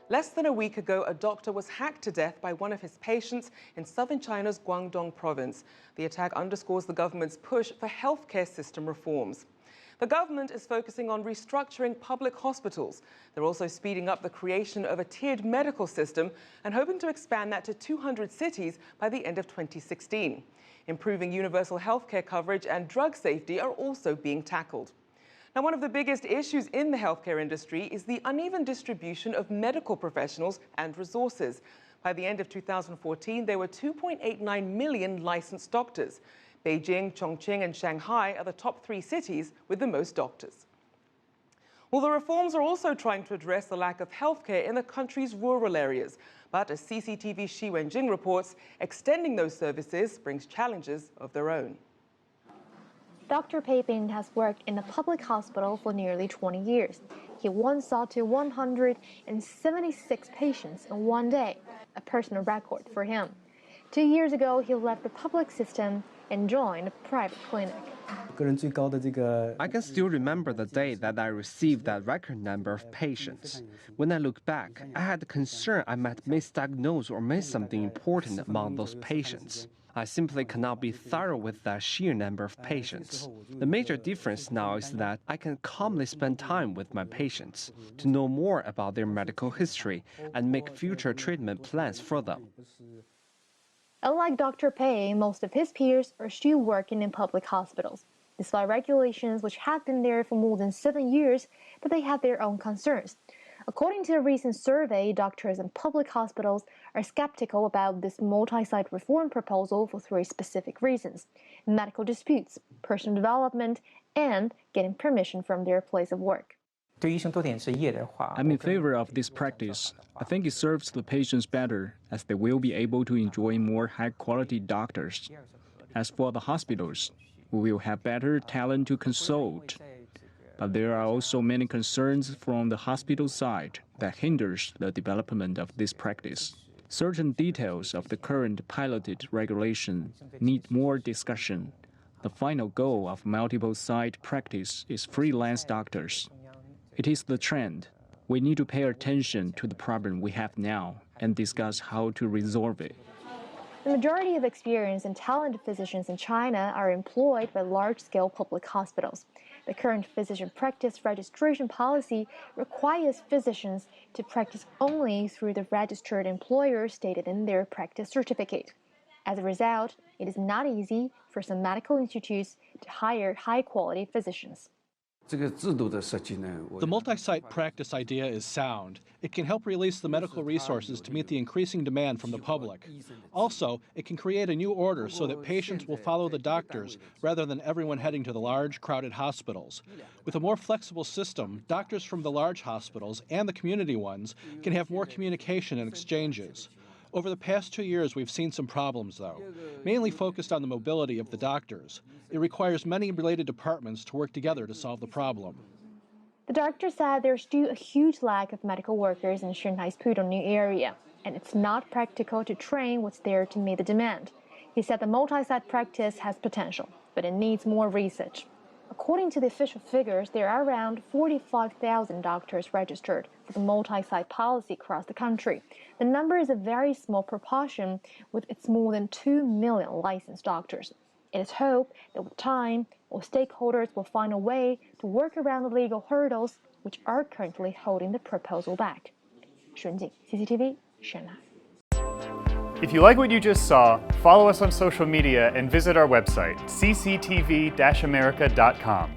Less than a week ago, a doctor was hacked to death by one of his patients in southern China's Guangdong province. The attack underscores the government's push for healthcare system reforms. The government is focusing on restructuring public hospitals. They're also speeding up the creation of a tiered medical system and hoping to expand that to 200 cities by the end of 2016. Improving universal healthcare coverage and drug safety are also being tackled. Now, one of the biggest issues in the healthcare industry is the uneven distribution of medical professionals and resources. By the end of 2014, there were 2.89 million licensed doctors. Beijing, Chongqing and Shanghai are the top 3 cities with the most doctors. Well, the reforms are also trying to address the lack of healthcare in the country's rural areas. But as CCTV's Wenjing reports, extending those services brings challenges of their own. Dr. Pei has worked in a public hospital for nearly 20 years. He once saw to 176 patients in one day, a personal record for him. 2 years ago, he left the public system and joined a private clinic. I can still remember the day that I received that record number of patients. When I look back, I had concern I might misdiagnose or miss something important among those patients. I simply cannot be thorough with that sheer number of patients. The major difference now is that I can calmly spend time with my patients to know more about their medical history and make future treatment plans for them. Unlike Dr. Pei, most of his peers are still working in public hospitals. Despite regulations which have been there for more than 7 years, but they have their own concerns. According to a recent survey, doctors in public hospitals are skeptical about this multi-site reform proposal for 3 specific reasons: medical disputes, personal development, and getting permission from their place of work. I'm in favor of this practice. I think it serves the patients better, as they will be able to enjoy more high-quality doctors. As for the hospitals, we will have better talent to consult. But there are also many concerns from the hospital side that hinders the development of this practice. Certain details of the current piloted regulation need more discussion. The final goal of multiple-site practice is freelance doctors. It is the trend. We need to pay attention to the problem we have now and discuss how to resolve it. The majority of experienced and talented physicians in China are employed by large-scale public hospitals. The current physician practice registration policy requires physicians to practice only through the registered employer stated in their practice certificate. As a result, it is not easy for some medical institutes to hire high-quality physicians. The multi-site practice idea is sound. It can help release the medical resources to meet the increasing demand from the public. Also, it can create a new order so that patients will follow the doctors rather than everyone heading to the large, crowded hospitals. With a more flexible system, doctors from the large hospitals and the community ones can have more communication and exchanges. Over the past 2 years, we've seen some problems, though, mainly focused on the mobility of the doctors. It requires many related departments to work together to solve the problem. The doctor said there's still a huge lack of medical workers in Shanghai's Pudong New area, and it's not practical to train what's there to meet the demand. He said the multi-site practice has potential, but it needs more research. According to the official figures, there are around 45,000 doctors registered for the multi-site policy across the country. The number is a very small proportion, with its more than 2 million licensed doctors. It is hoped that with time, all stakeholders will find a way to work around the legal hurdles which are currently holding the proposal back. Wenjing, CCTV, Shanghai. If you like what you just saw, follow us on social media and visit our website, cctv-america.com.